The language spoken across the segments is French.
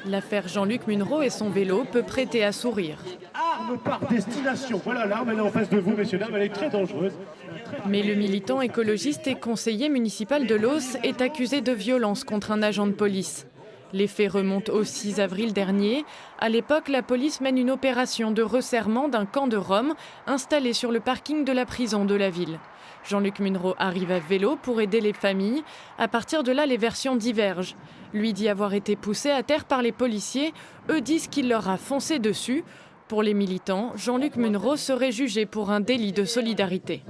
L'affaire Jean-Luc Munro et son vélo peut prêter à sourire. Arme par destination. Voilà, l'arme, elle est en face de vous, messieurs, dames, elle est très dangereuse. Mais le militant écologiste et conseiller municipal de Loos est accusé de violence contre un agent de police. Les faits remontent au 6 avril dernier. À l'époque, la police mène une opération de resserrement d'un camp de Roms installé sur le parking de la prison de la ville. Jean-Luc Munro arrive à vélo pour aider les familles. À partir de là, les versions divergent. Lui dit avoir été poussé à terre par les policiers. Eux disent qu'il leur a foncé dessus. Pour les militants, Jean-Luc Munro serait jugé pour un délit de solidarité.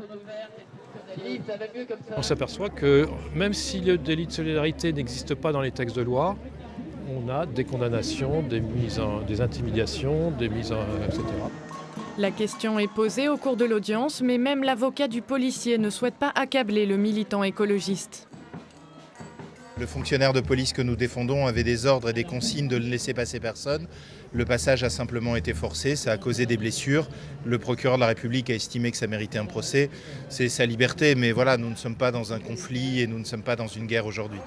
On s'aperçoit que même si le délit de solidarité n'existe pas dans les textes de loi, on a des condamnations, des intimidations, etc. La question est posée au cours de l'audience, mais même l'avocat du policier ne souhaite pas accabler le militant écologiste. Le fonctionnaire de police que nous défendons avait des ordres et des consignes de ne laisser passer personne. Le passage a simplement été forcé, ça a causé des blessures. Le procureur de la République a estimé que ça méritait un procès. C'est sa liberté, mais voilà, nous ne sommes pas dans un conflit et nous ne sommes pas dans une guerre aujourd'hui.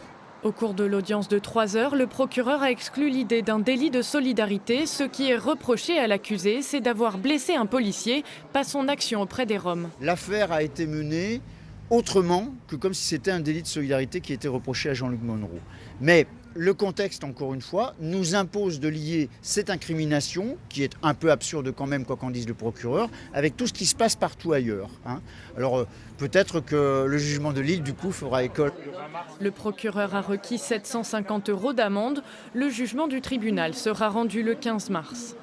Au cours de l'audience de 3 heures, le procureur a exclu l'idée d'un délit de solidarité. Ce qui est reproché à l'accusé, c'est d'avoir blessé un policier, pas son action auprès des Roms. L'affaire a été menée autrement que comme si c'était un délit de solidarité qui était reproché à Jean-Luc Munro. Mais le contexte, encore une fois, nous impose de lier cette incrimination, qui est un peu absurde quand même, quoi qu'en dise le procureur, avec tout ce qui se passe partout ailleurs. Alors peut-être que le jugement de Lille, du coup, fera école. Le procureur a requis 750 € d'amende. Le jugement du tribunal sera rendu le 15 mars.